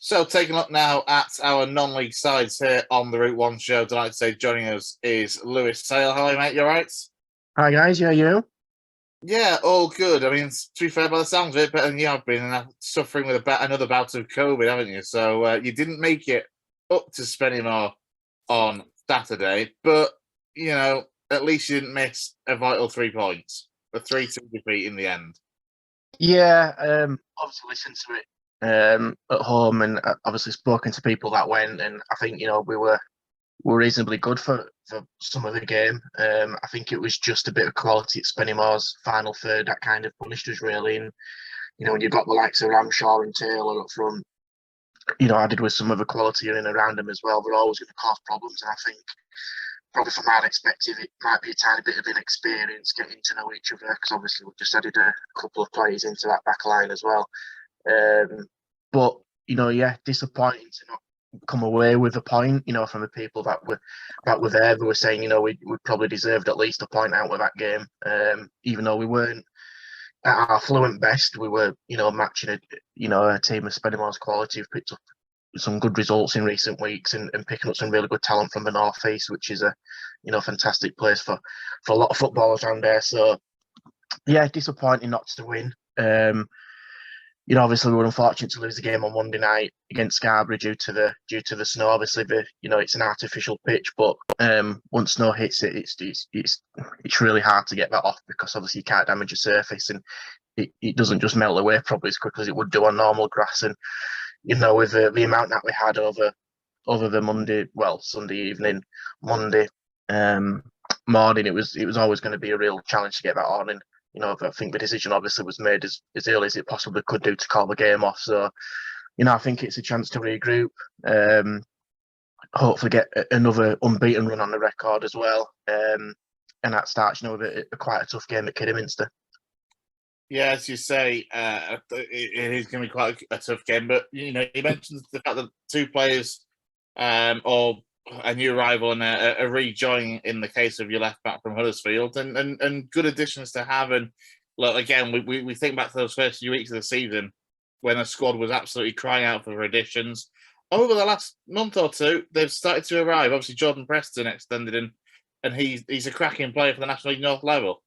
So, taking a look now at our non-league sides here on the Route 1 show tonight. Today, joining us is Lewis Sale. Hello, mate. You all right? Hi guys, yeah, you? Yeah, all good. I mean, to be fair, by the sounds of it, better than you have been, and suffering with another bout of COVID, haven't you? So you didn't make it up to Spennymoor on Saturday, but at least you didn't miss a vital 3 points. A 3-2 defeat in the end. Yeah, obviously listened to it at home, and obviously spoken to people that went, and I think we were reasonably good for some of the game. I think it was just a bit of quality at Spennymoor's final third that kind of punished us really, and when you've got the likes of Ramshaw and Taylor up front, added with some of the quality in and around them as well, they're always going to cause problems, and I think probably from our perspective, it might be a tiny bit of inexperience getting to know each other because obviously we've just added a couple of players into that back line as well. But yeah, disappointing to not come away with a point. From the people that were there, they were saying we probably deserved at least a point out of that game. Even though we weren't at our fluent best, we were matching a team of Spennymoor's quality. We've picked up some good results in recent weeks and picking up some really good talent from the North East, which is a fantastic place for a lot of footballers around there. So yeah, disappointing not to win. Obviously we were unfortunate to lose the game on Monday night against Scarborough due to the snow. Obviously it's an artificial pitch, but once snow hits it, it's really hard to get that off because obviously you can't damage a surface, and it doesn't just melt away probably as quickly as it would do on normal grass. And with the amount that we had over the Sunday evening, Monday morning, it was always going to be a real challenge to get that on. And I think the decision obviously was made as early as it possibly could do to call the game off. So I think it's a chance to regroup, hopefully get another unbeaten run on the record as well, and that starts with quite a tough game at Kidderminster. Yeah, as you say, it is going to be quite a tough game. But you mentioned the fact that 2 players, or a new arrival and a rejoin in the case of your left back from Huddersfield, and good additions to have. And look, again, we think back to those first few weeks of the season when the squad was absolutely crying out for additions. Over the last month or two, they've started to arrive. Obviously, Jordan Preston extended in, and he's a cracking player for the National League North level.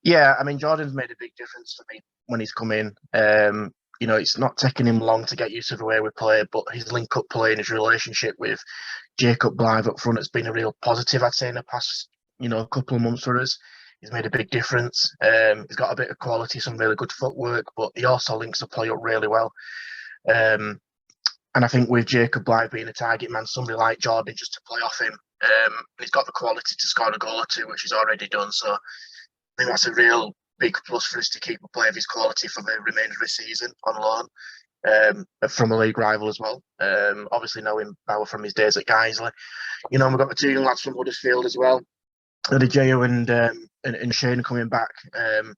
Yeah, I mean, Jordan's made a big difference for me when he's come in. It's not taking him long to get used to the way we play, but his link-up play and his relationship with Jacob Blythe up front has been a real positive, I'd say, in the past, couple of months for us. He's made a big difference. He's got a bit of quality, some really good footwork, but he also links the play up really well. And I think with Jacob Blythe being a target man, somebody like Jordan just to play off him, he's got the quality to score a goal or two, which he's already done. So I think that's a real big plus for us to keep a player of his quality for the remainder of the season on loan, from a league rival as well. Obviously knowing Bauer from his days at Guiseley. We've got the 2 young lads from Huddersfield as well. Adejao and Shane coming back. And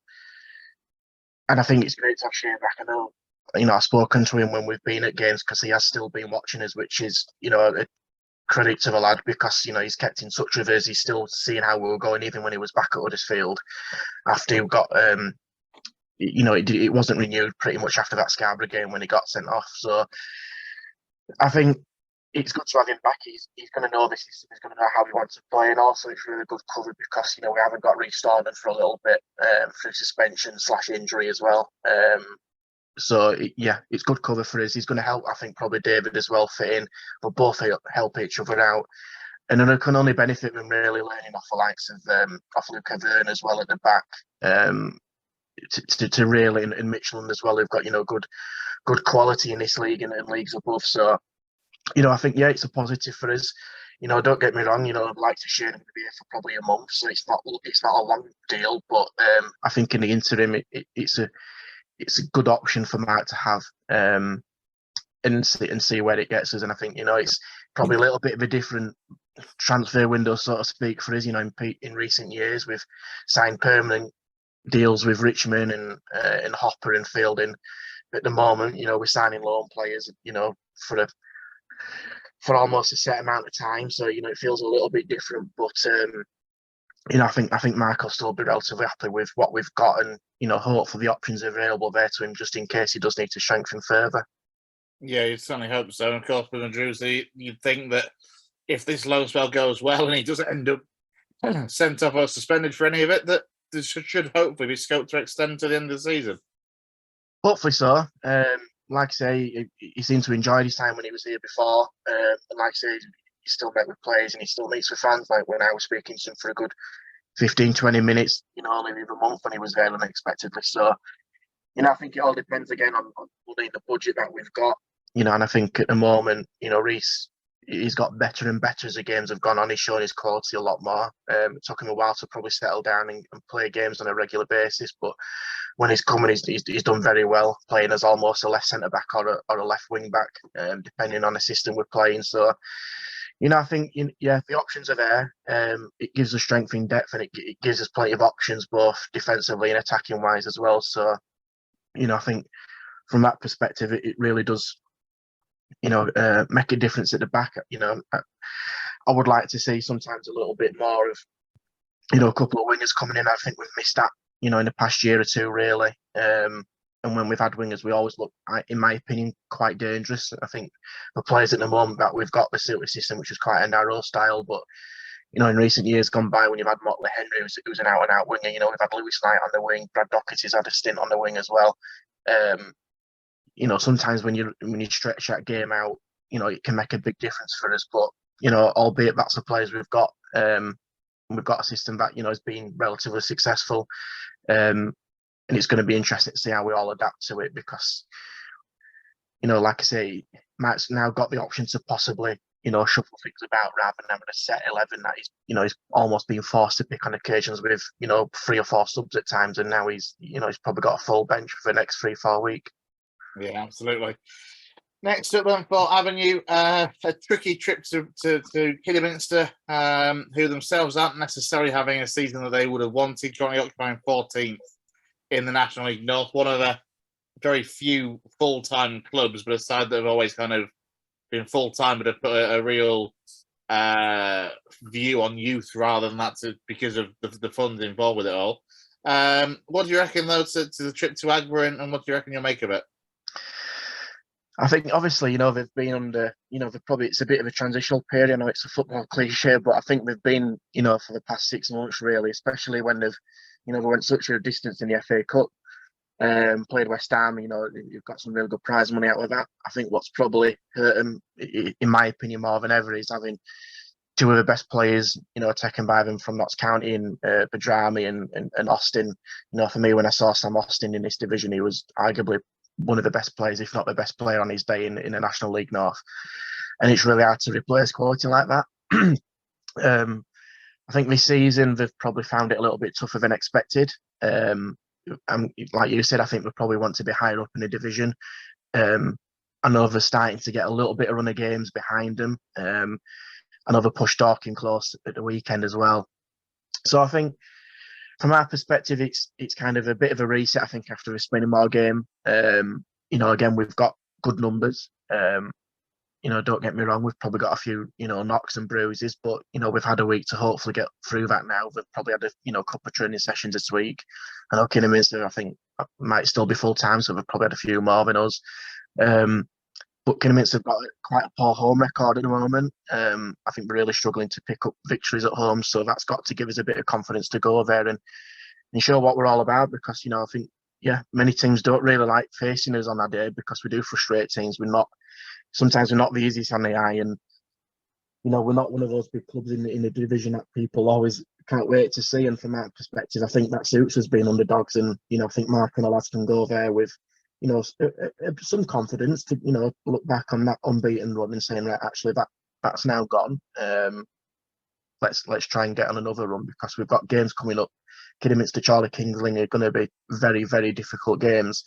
I think it's great to have Shane back. I know, I've spoken to him when we've been at games because he has still been watching us, which is, a credit to the lad because he's kept in touch with us. He's still seeing how we were going even when he was back at Huddersfield after he got it wasn't renewed pretty much after that Scarborough game when he got sent off. So I think it's good to have him back. He's going to know the system. He's going to know how he wants to play, and also it's really good cover because we haven't got restarted for a little bit through suspension/injury as well. So yeah, it's good cover for us. He's going to help, I think, probably David as well fit in. But both help each other out, and then it can only benefit them really learning off the likes of Luke Avern as well at the back. To really, and Mitchell as well, who've got good quality in this league and leagues above. So I think it's a positive for us. Don't get me wrong. I'd like to share him to be here for probably a month, so it's not a long deal. But I think in the interim, it's a good option for Mark to have, and see where it gets us. And I think it's probably a little bit of a different transfer window, so to speak, for us. In recent years, we've signed permanent deals with Richmond and Hopper and Fielding. At the moment, we're signing loan players, for almost a set amount of time. So it feels a little bit different, but I think Mark will still be relatively happy with what we've got, and hopefully the options are available there to him just in case he does need to strengthen further. Yeah, you'd certainly hope so. And of course, with Andrewsy, you'd think that if this loan spell goes well and he doesn't end up sent off or suspended for any of it, that there should hopefully be scope to extend to the end of the season. Hopefully so. Like I say, he seemed to enjoy his time when he was here before. And like I say, he still met with players and he still meets with fans. Like when I was speaking to him for a good 15, 20 minutes, only the other month when he was there unexpectedly. So, I think it all depends again on money, the budget that we've got. And I think at the moment, Reece, he's got better and better as the games have gone on. He's shown his quality a lot more. It took him a while to probably settle down and play games on a regular basis, but when he's coming, he's done very well, playing as almost a left centre back or a left wing back, depending on the system we're playing. So, I think the options are there. It gives us strength in depth, and it gives us plenty of options both defensively and attacking wise as well. So, I think from that perspective, it really does, make a difference at the back. I would like to see sometimes a little bit more of, a couple of wingers coming in. I think we've missed that, in the past year or two, really. And when we've had wingers, we always look, in my opinion, quite dangerous. I think the players at the moment that we've got the Celtic system, which is quite a narrow style, but in recent years gone by, when you've had Motley Henry, who's an out-and-out winger, we've had Lewis Knight on the wing, Brad Docherty's had a stint on the wing as well. Sometimes when you stretch that game out, it can make a big difference for us. But albeit that's the players we've got, we've got a system that has been relatively successful, and it's going to be interesting to see how we all adapt to it because, like I say, Matt's now got the option to possibly shuffle things about rather than having a set 11 that he's almost being forced to pick on occasions with 3 or 4 subs at times, and now he's probably got a full bench for the next 3-4 weeks. Yeah, absolutely. Next up then for Avenue, a tricky trip to Kidderminster, who themselves aren't necessarily having a season that they would have wanted, currently occupying 14th in the National League North, one of the very few full-time clubs, but a side that have always kind of been full-time, but have put a real view on youth rather than that because of the funds involved with it all. What do you reckon, though, to the trip to Agworth, and what do you reckon you'll make of it? I think obviously, they've been under, it's a bit of a transitional period. I know it's a football cliche, but I think they've been, for the past 6 months really, especially when they went such a distance in the FA Cup, played West Ham, you've got some real good prize money out of that. I think what's probably hurt them, in my opinion, more than ever is having 2 of the best players, taken by them from Notts County and Badrami and Austin. For me, when I saw Sam Austin in this division, he was arguably one of the best players, if not the best player on his day in the National League North. And it's really hard to replace quality like that. I think this season they've probably found it a little bit tougher than expected. And like you said, I think we probably want to be higher up in the division. I know they're starting to get a little bit of run of games behind them. I know they pushed Dorking close at the weekend as well. So I think from our perspective, it's kind of a bit of a reset, I think, after a Spennymoor game. Again, we've got good numbers. Don't get me wrong, we've probably got a few, knocks and bruises, but, we've had a week to hopefully get through that now. We've probably had a couple of training sessions this week. I know Kidderminster, I think, might still be full-time, so we've probably had a few more than us. But Kidderminster have got quite a poor home record at the moment. I think we're really struggling to pick up victories at home, so that's got to give us a bit of confidence to go there and show what we're all about, because, I think, many teams don't really like facing us on that day because we do frustrate teams. Sometimes we're not the easiest on the eye, and, we're not one of those big clubs in the division that people always can't wait to see. And from that perspective, I think that suits us being underdogs, and, I think Mark and the lads can go there with some confidence to, look back on that unbeaten run and saying, right, actually that's now gone. Let's try and get on another run, because we've got games coming up. Kidderminster, Charlie Kingsling are going to be very, very difficult games.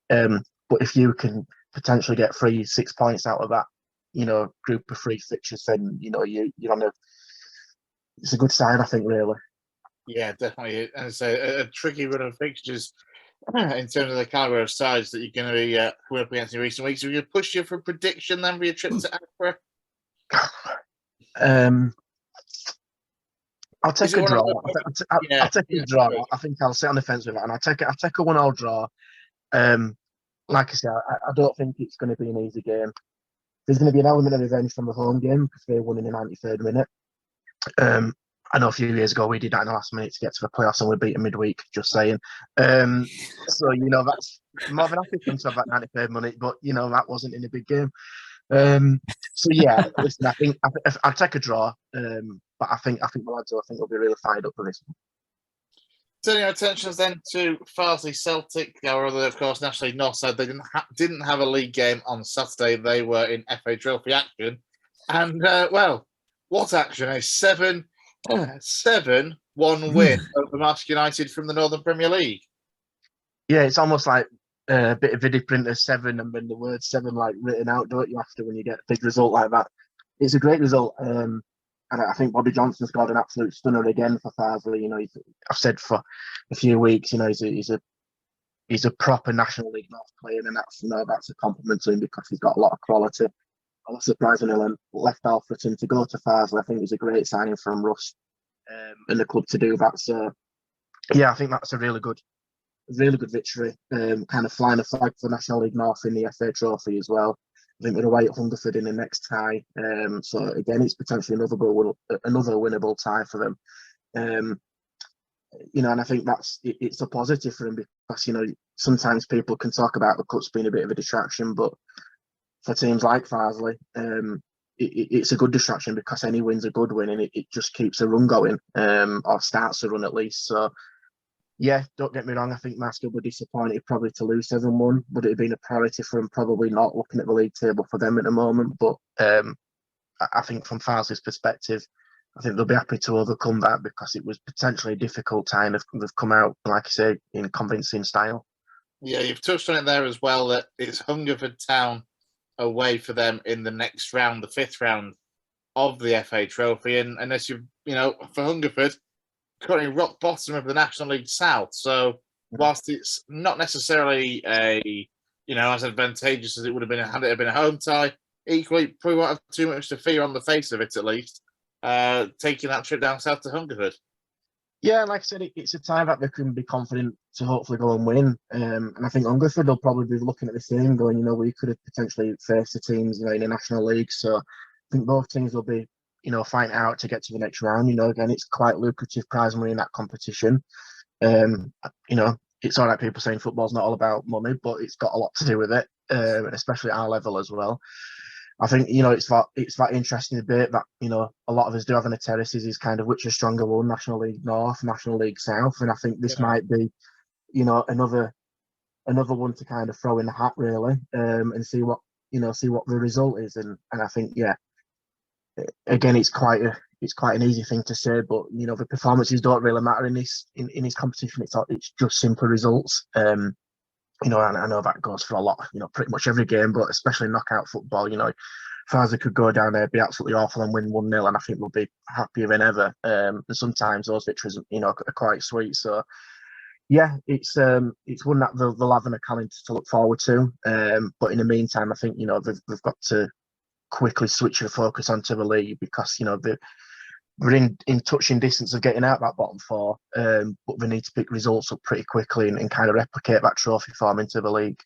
But if you can potentially get 3-6 points out of that, group of 3 fixtures, then you're on it's a good sign, I think, really. Yeah, definitely. And it's a tricky run of fixtures in terms of the calibre of sides that you're going to be coming up against in recent weeks. We're going to push you for a prediction then for your trip to Agworth. I'll take a draw. I'll take a draw. I think I'll sit on the fence with that, and I'll take a 1-1 draw. like I said, I don't think it's going to be an easy game. There's going to be an element of revenge from the home game because they won in the 93rd minute. I know a few years ago we did that in the last minute to get to the playoffs and we beat them midweek, just saying. So, that's more than happy for them to have that 93rd minute, but, that wasn't in a big game. So, yeah, listen, I think I'd take a draw, but I think the lads will be really fired up for this one. Turning our attentions then to Farsley Celtic, our other, of course, National League North side. They didn't have a league game on Saturday. They were in FA Trophy action. And, what action? A 7-1 win over Marshall United from the Northern Premier League. Yeah, it's almost like a bit of video printer 7 and then the word 7 like written out, don't you, after when you get a big result like that. It's a great result. And I think Bobby Johnson's got an absolute stunner again for Farsley. I've said for a few weeks, he's a proper National League North player, and that's a compliment to him because he's got a lot of quality. I was surprised when he left Alfreton to go to Farsley. I think it was a great signing from Russ and the club to do that. So, yeah, I think that's a really good victory. Kind of flying a flag for National League North in the FA Trophy as well. I think we're away at Hungerford in the next tie. So again, it's potentially another winnable tie for them. And I think it's a positive for him because sometimes people can talk about the cups being a bit of a distraction, but for teams like Farsley, it's a good distraction because any win's a good win, and it just keeps a run going, or starts a run at least. So, yeah, don't get me wrong. I think Maskell were disappointed probably to lose 7-1. Would it have been a priority for them? Probably not, looking at the league table for them at the moment. But I think from Farsley's perspective, I think they'll be happy to overcome that because it was potentially a difficult time. They've come out, like I say, in convincing style. Yeah, you've touched on it there as well, that it's Hungerford Town away for them in the next round, the 5th round of the FA Trophy. And as for Hungerford, currently rock bottom of the National League South. So whilst it's not necessarily as advantageous as it would have been had it been a home tie, equally probably won't have too much to fear on the face of it, at least, taking that trip down south to Hungerford. Yeah, like I said, it's a tie that they can be confident to hopefully go and win. And I think Hungerford will probably be looking at the same, going, we could have potentially faced the teams, in the National League. So I think both teams will be, fighting out to get to the next round. Again, it's quite lucrative prize money in that competition. It's all right people saying football's not all about money, but it's got a lot to do with it, especially at our level as well. I think, it's that interesting debate that, a lot of us do have on the terraces is kind of which is stronger one, National League North, National League South. And I think this might be, another one to kind of throw in the hat, really, and see what the result is. And I think, again, it's quite an easy thing to say, but the performances don't really matter in this competition. It's just simple results. And I know that goes for a lot, pretty much every game, but especially knockout football. Farsley could go down there, be absolutely awful, and win 1-0, and I think we'll be happier than ever. And sometimes those victories, are quite sweet. So, yeah, it's one that they'll have in a calendar to look forward to. But in the meantime, I think they've got to quickly switch the focus onto the league because we're in touching distance of getting out that bottom 4, but they need to pick results up pretty quickly and kind of replicate that trophy form into the league.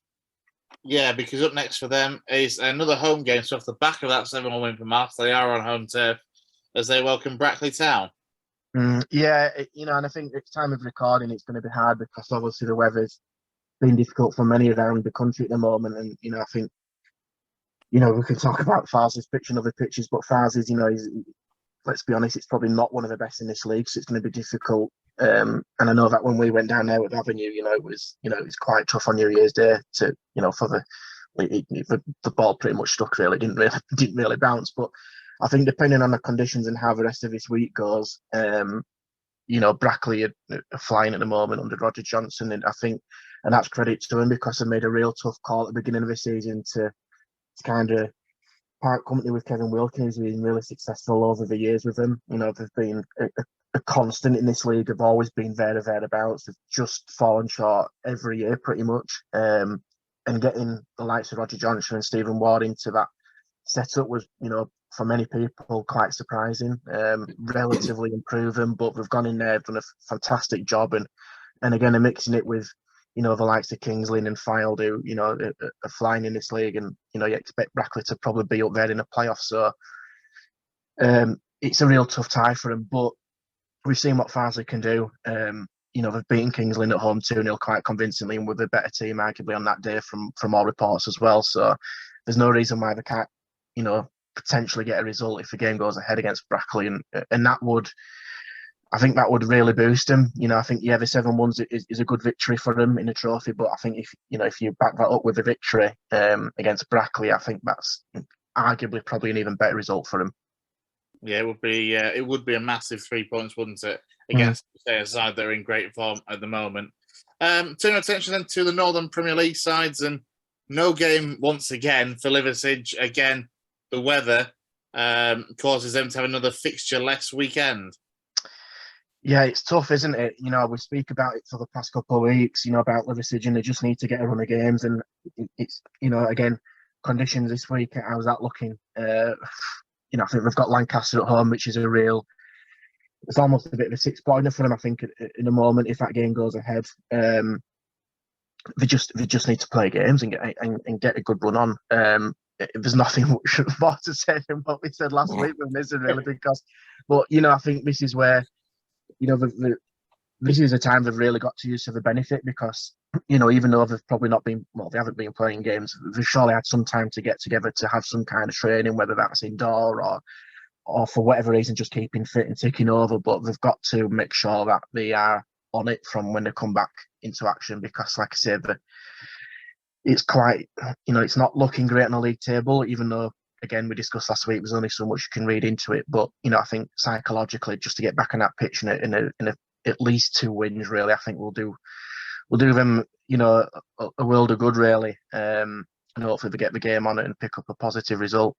Yeah, because up next for them is another home game. So off the back of that 7-1 win for Mars, they are on home turf as they welcome Brackley Town. And I think at the time of recording, it's going to be hard because obviously the weather's been difficult for many around the country at the moment. And, I think, we can talk about Farsley's pitch and other pitches, but Farsley's, let's be honest, it's probably not one of the best in this league, so it's going to be difficult. And I know that when we went down there with Avenue, it was quite tough on New Year's Day to, for the ball pretty much stuck really, didn't really bounce. But I think depending on the conditions and how the rest of this week goes, Brackley are flying at the moment under Roger Johnson, and I think, and that's credit to him because they made a real tough call at the beginning of the season to kind of part company with Kevin Wilkins, who's been really successful over the years with him. They've been a constant in this league, have always been thereabouts. They've just fallen short every year pretty much. And getting the likes of Roger Johnson and Stephen Ward into that setup was, for many people, quite surprising. Relatively unproven, but they've gone in there, done a fantastic job. And again, they're mixing it with, the likes of Kingsley and Fylde, who, are flying in this league, and, you expect Brackley to probably be up there in the playoffs. So it's a real tough tie for them, but we've seen what Farsley can do. They've beaten Kingsley at home 2-0 quite convincingly, and with a better team arguably on that day from all reports as well. So there's no reason why they can't, potentially get a result if the game goes ahead against Brackley, and that would, I think that would really boost them. I think the 7-1 is a good victory for them in the trophy, but I think if you back that up with a victory against Brackley, I think that's arguably probably an even better result for them. Yeah, it would be a massive 3 points, wouldn't it, against a side that are in great form at the moment. Turning attention then to the Northern Premier League sides, and no game once again for Liversedge. Again, the weather causes them to have another fixture-less weekend. Yeah, it's tough, isn't it? We speak about it for the past couple of weeks, about Liversedge, and they just need to get a run of games. And it's, again, conditions this week, how's that looking? I think they've got Lancaster at home, which is it's almost a bit of a 6-pointer for them, I think, in a moment, if that game goes ahead. They just need to play games and get a good run on. There's nothing much more to say than what we said last week with this, really, because, but, I think this is where, this is a time they've really got to use to the benefit, because, even though they've probably not been, they haven't been playing games, they've surely had some time to get together to have some kind of training, whether that's indoor or for whatever reason, just keeping fit and ticking over. But they've got to make sure that they are on it from when they come back into action, because, like I said, it's quite, it's not looking great on the league table, even though, again, we discussed last week, there's only so much you can read into it. But, I think psychologically, just to get back on that pitch in a at least 2 wins, really, I think we'll do them, a world of good, really. And hopefully they get the game on it and pick up a positive result.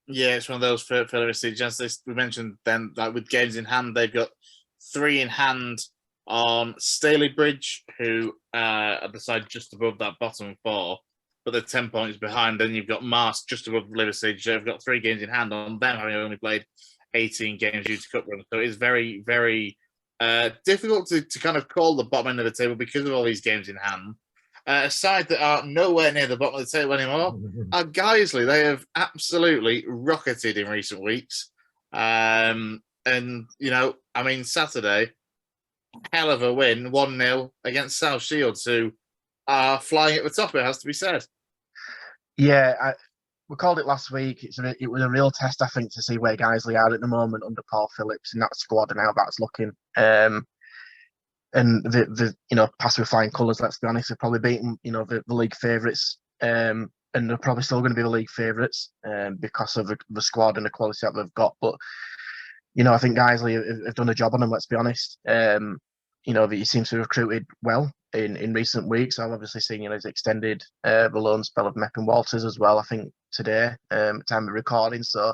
Yeah, it's one of those for Liversedge. As we mentioned then, like with games in hand, they've got 3 in hand on Stalybridge, who are the side just above that bottom 4, but they're 10 points behind. Then you've got Mars just above Liversedge. They've got 3 games in hand on them, having only played 18 games due to cup run. So it's very, very difficult to kind of call the bottom end of the table because of all these games in hand. A side that are nowhere near the bottom of the table anymore are Guiseley. They have absolutely rocketed in recent weeks. Saturday, hell of a win, 1-0 against South Shields, who are flying at the top, it has to be said. Yeah, we called it last week. It was a real test, I think, to see where Guiseley are at the moment under Paul Phillips and that squad and how that's looking. And the pass with flying colours, let's be honest, they've probably beaten, the league favourites. And they're probably still going to be the league favourites because of the squad and the quality that they've got. But, I think Guiseley have done a job on them, let's be honest. He seems to have recruited well in recent weeks. I've obviously seen, he's extended the loan spell of Mepp and Walters as well, I think, today, time of recording. So,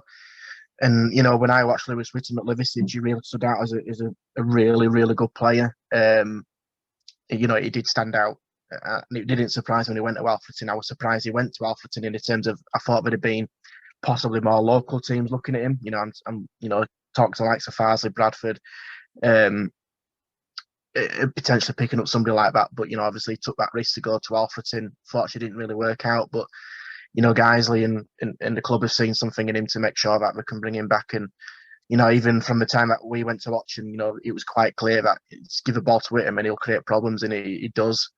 and, when I watched Lewis Whittam at Liversedge, he really stood out as a really, really good player. He did stand out. And it didn't surprise me when he went to Alfreton. I was surprised he went to Alfreton in the terms of, I thought there'd have been possibly more local teams looking at him. I'm talk to the likes of Farsley, Bradford, potentially picking up somebody like that. But, obviously he took that risk to go to Alfreton. Fortunately, didn't really work out. But, Guiseley and the club have seen something in him to make sure that they can bring him back. And, even from the time that we went to watch him, it was quite clear that just give the ball to him and he'll create problems, and he does.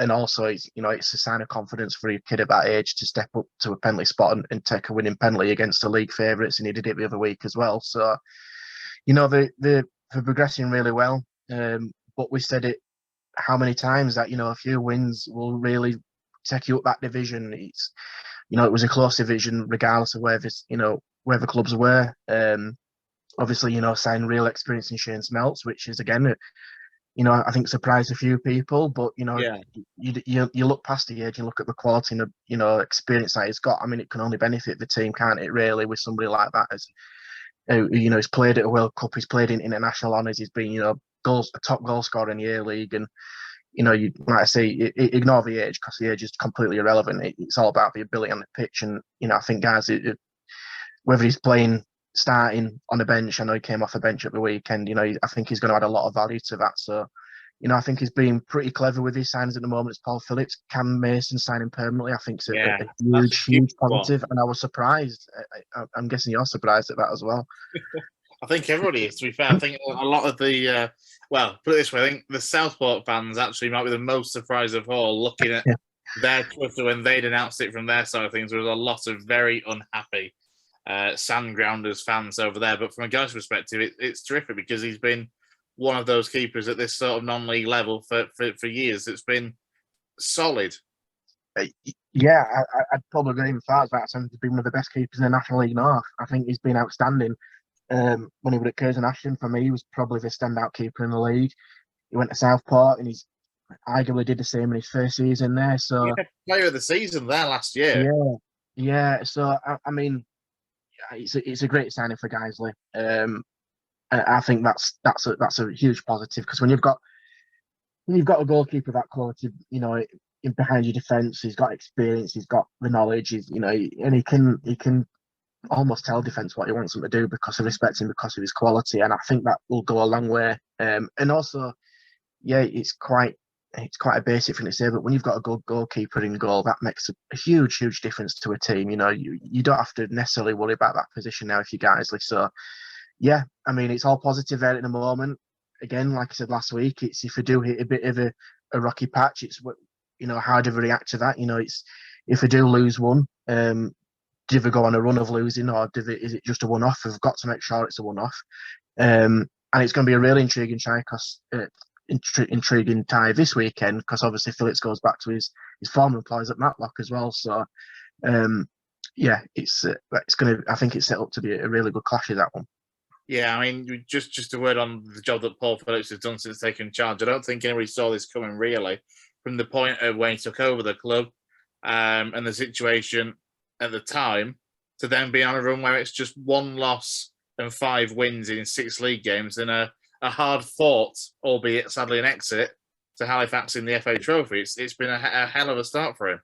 And also, it's a sign of confidence for a kid at that age to step up to a penalty spot and take a winning penalty against the league favourites, and he did it the other week as well. So, they're progressing really well. But we said it how many times that, a few wins will really take you up that division. It's, it was a close division regardless of where this, where the clubs were. Obviously, signing real experience in Shane Smelts, which is, again, I think surprised a few people. But, you look past the age, you look at the quality and, experience that he's got. I mean, it can only benefit the team, can't it, really, with somebody like that. As he's played at a World Cup, he's played in international honours, he's been, a top goal scorer in the A-League. And, you like I say, ignore the age, because the age is completely irrelevant. It's all about the ability on the pitch. And, I think, guys, whether he's playing, starting on the bench, I know he came off the bench at the weekend, I think he's going to add a lot of value to that. So, I think he's been pretty clever with his signings at the moment. It's Paul Phillips, Cam Mason signing permanently. I think it's Yeah, a that's a huge, huge huge one. positive, and I was surprised. I'm guessing you're surprised at that as well. I think everybody is, to be fair. I think a lot of the, well, put it this way, I think the Southport fans actually might be the most surprised of all, looking at Yeah. their Twitter when they'd announced it from their side of things. There was a lot of very unhappy Sandgrounders fans over there. But from a guy's perspective, it's terrific because he's been one of those keepers at this sort of non-league level for years. It's been solid. Yeah, I'd probably go even far as that. He's been one of the best keepers in the National League North. I think he's been outstanding. When he was at Curzon Ashton, for me, he was probably the standout keeper in the league. He went to Southport and he's arguably did the same in his first season there. So Yeah, player of the season there last year. yeah. So I mean, it's a great signing for Guiseley. I think that's a huge positive because when you've got a goalkeeper of that quality, in behind your defence, he's got experience, he's got the knowledge, and he can almost tell defence what he wants them to do because of respect him, because of his quality, and I think that will go a long way. And also, yeah, it's quite a basic thing to say, but when you've got a good goalkeeper in goal, that makes a huge difference to a team. You don't have to necessarily worry about that position now if you're Guiseley. So yeah, I mean, it's all positive there at the moment. Again, like I said last week, it's if we do hit a bit of a rocky patch, it's how do we react to that? It's if we do lose one, do we go on a run of losing, or is it just a one-off? We've got to make sure it's a one-off. And it's going to be a really intriguing intriguing tie this weekend because obviously Phillips goes back to his former employers at Matlock as well. So yeah, it's going to. I think it's set up to be a really good clash of that one. Yeah, I mean, just a word on the job that Paul Phillips has done since taking charge. I don't think anybody saw this coming really from the point of when he took over the club and the situation at the time to then be on a run where it's just 1 loss and 5 wins in 6 league games and a hard fought, albeit sadly an exit to Halifax in the FA Trophy. It's been a hell of a start for him.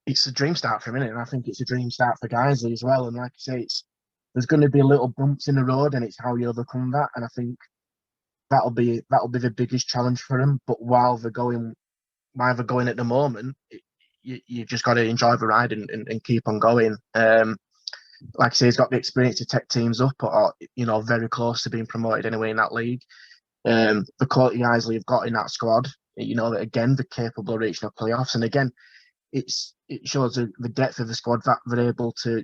It's a dream start for him, isn't it? And I think it's a dream start for Guiseley as well. And like I say, there's going to be little bumps in the road, and it's how you overcome that. And I think that'll be the biggest challenge for him. But while they're going at the moment, you just got to enjoy the ride and keep on going. Like I say, he's got the experience to take teams up, or very close to being promoted anyway in that league. The quality Guiseley have got in that squad, again, they're capable of reaching the playoffs, and again, it shows the depth of the squad that they're able to,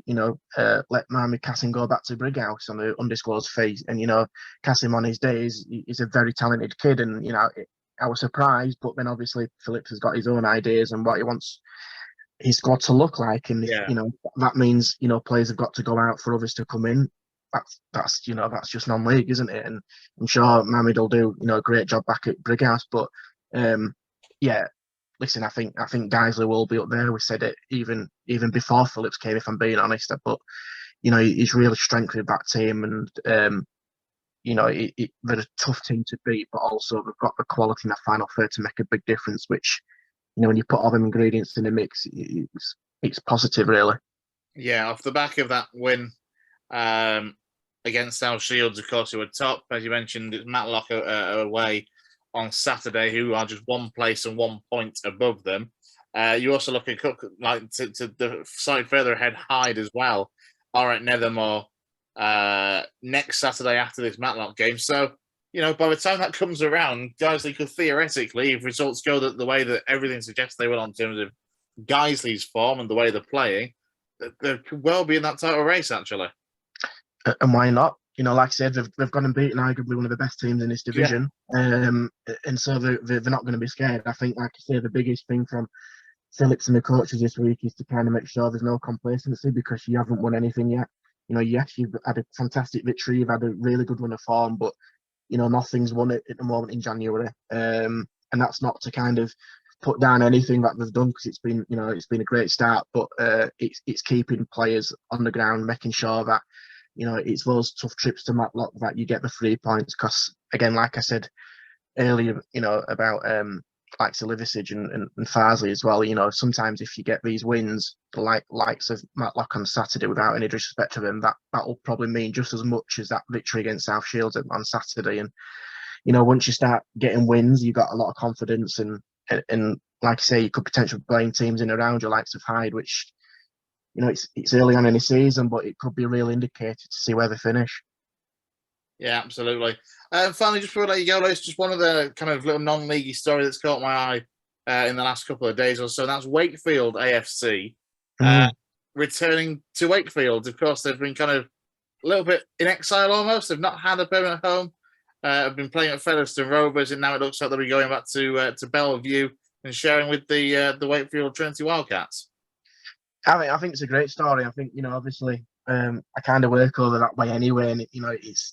let Mohamed Kassim go back to Brighouse on the undisclosed fee. And, Kassim on his day is a very talented kid. And, I was surprised, but then obviously Phillips has got his own ideas and what he wants his squad to look like. And, that means, players have got to go out for others to come in. That's just non-league, isn't it? And I'm sure Mohamed will do, a great job back at Brighouse. But, yeah, listen, I think Guiseley will be up there. We said it even before Phillips came, if I'm being honest. But he's really strengthened that team, and they're a tough team to beat. But also they've got the quality in the final third to make a big difference. Which when you put all them ingredients in the mix, it's positive, really. Yeah, off the back of that win against South Shields, of course, who were top, as you mentioned. It's Matlock away on Saturday, who are just 1 place and 1 point above them. You also look at to the side further ahead, Hyde as well, are at Nethermore next Saturday after this Matlock game. So, by the time that comes around, Guiseley could theoretically, if results go the way that everything suggests they will in terms of Guiseley's form and the way they're playing, they could well be in that title race, actually. And why not? Like I said, they've gone and beaten arguably one of the best teams in this division. Yeah. And so they're not going to be scared. I think, like I say, the biggest thing from Phillips and the coaches this week is to kind of make sure there's no complacency because you haven't won anything yet. Yes, you've had a fantastic victory, you've had a really good run of form, but, nothing's won at the moment in January. And that's not to kind of put down anything that they've done because it's been a great start, but it's keeping players on the ground, making sure that it's those tough trips to Matlock that you get the 3 points. Because again, like I said earlier, about likes of Liversedge and FARSLEY as well. Sometimes if you get these wins, the likes of Matlock on Saturday, without any disrespect to them, that will probably mean just as much as that victory against South Shields on Saturday. And once you start getting wins, you got a lot of confidence, and like I say, you could potentially blame teams in around your likes of Hyde, which it's early on in the season, but it could be a real indicator to see where they finish. Yeah, absolutely. Finally, just before I let you go, Lewis, just one of the kind of little non-leaguey story that's caught my eye in the last couple of days or so. And that's Wakefield AFC returning to Wakefield. Of course, they've been kind of a little bit in exile almost. They've not had a permanent home. Have been playing at Featherstone Rovers, and now it looks like they'll be going back to Bellevue and sharing with the Wakefield Trinity Wildcats. I think it's a great story. I think obviously I kind of work over that way anyway, and it's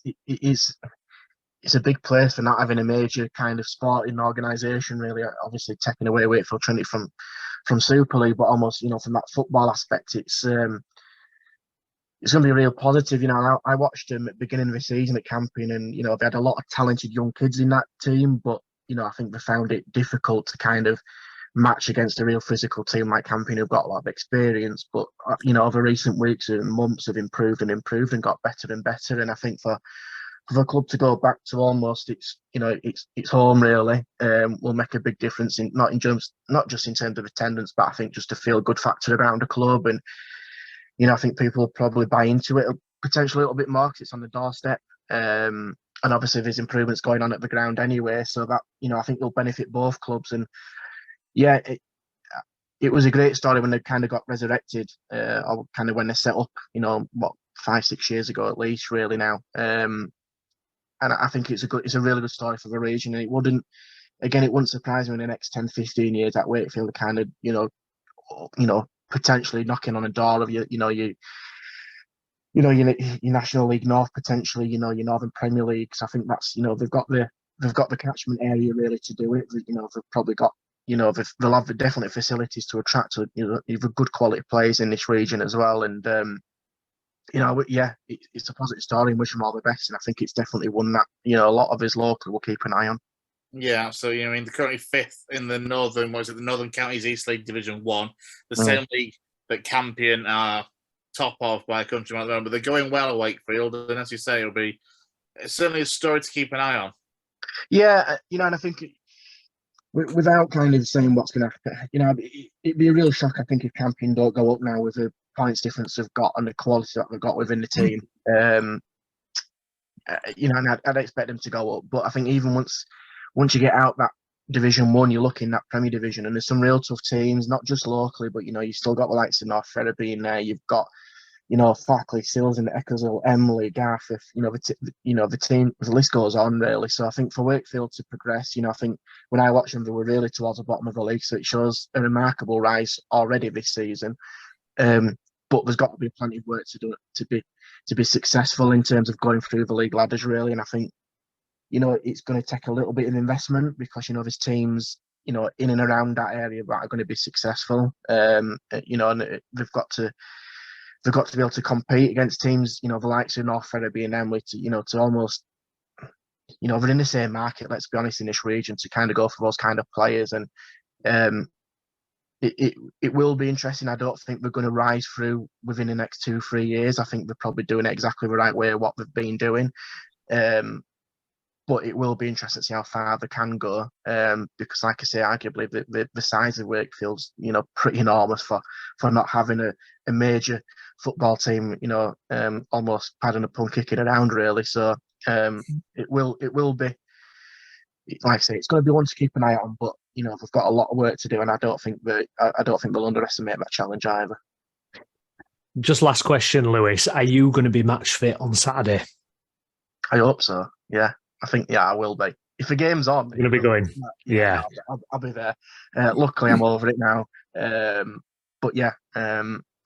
a big place for not having a major kind of sporting organisation, really. Obviously, taking away Wakefield Trinity from Super League, but almost from that football aspect, it's going to be real positive. I watched them at the beginning of the season at camping, and they had a lot of talented young kids in that team, but I think they found it difficult to kind of match against a real physical team like Camping, who've got a lot of experience. But over recent weeks and months have improved and got better and better. And I think for the club to go back to almost it's home really will make a big difference not just in terms of attendance, but I think just a feel good factor around the club. And I think people will probably buy into it potentially a little bit more because it's on the doorstep. And obviously there's improvements going on at the ground anyway, so that I think it'll benefit both clubs. And yeah, it was a great story when they kind of got resurrected, or kind of when they set up, 5-6 years ago at least, really now. And I think it's a really good story for the region. And it wouldn't surprise me in the next 10-15 years that Wakefield are kind of, potentially knocking on a door of your National League North, potentially, your Northern Premier League. So I think that's, they've got the catchment area really to do it. They've probably got, they'll have definitely facilities to attract good quality players in this region as well. And it's a positive story and wish them all the best. And I think it's definitely one that a lot of us locally will keep an eye on. Yeah, so they're currently 5th in the the Northern Counties East League Division 1, the same league that Campion are top of by a country at the moment. But they're going well at Wakefield, and as you say, it'll be certainly a story to keep an eye on. Yeah, and I think without kind of saying what's going to happen, it'd be a real shock, I think, if Campion don't go up now with the points difference they've got and the quality that they've got within the team. And I'd expect them to go up. But I think even once you get out that Division 1, you look in that Premier Division, and there's some real tough teams, not just locally, but you still got the likes of North Ferriby in there. You've got Fackley, Sills, and Eccleshill, Emily, Garforth. The team. The list goes on really. So I think for Wakefield to progress, I think when I watch them, they were really towards the bottom of the league. So it shows a remarkable rise already this season. But there's got to be plenty of work to do to be successful in terms of going through the league ladders really. And I think it's going to take a little bit of investment because there's teams in and around that area that are going to be successful. And they've got to be able to compete against teams, the likes of North Ferriby and Emily, to almost, they're in the same market, let's be honest, in this region, to kind of go for those kind of players. And it will be interesting. I don't think they're going to rise through within the next 2-3 years. I think they're probably doing it exactly the right way, what they've been doing. But it will be interesting to see how far they can go, because, like I say, arguably the size of Wakefield's pretty enormous for not having a major football team, almost pardon the pun, kicking around really. So it will be, like I say, it's going to be one to keep an eye on. But they've got a lot of work to do, and I don't think they'll underestimate that challenge either. Just last question, Lewis: are you going to be match fit on Saturday? I hope so. Yeah. I think, I will be. If the game's on, you're going to be going. Yeah. I'll be there. Luckily, I'm over it now. But yeah, I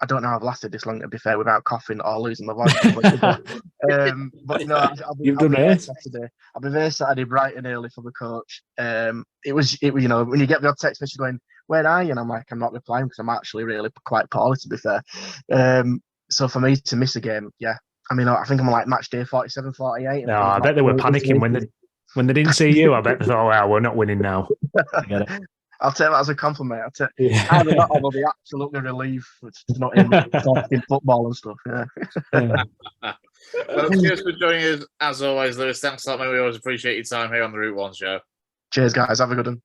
don't know how I've lasted this long, to be fair, without coughing or losing my voice. But I'll be there Saturday. I'll be there Saturday bright and early for the coach. It was when you get the odd text message going, "Where are you?" and I'm like, I'm not replying because I'm actually really quite poorly, to be fair. So for me to miss a game, yeah. I mean, I think I'm like match day 47, 48. No, I bet they were panicking when they didn't see you. I bet they thought, "Well, we're not winning now." I'll take that as a compliment. Either that, or they'll be absolutely relieved it's not in talking football and stuff. Yeah. Well, cheers for joining us as always, Lewis. Thanks a lot, mate. We always appreciate your time here on the Route One show. Cheers, guys. Have a good one.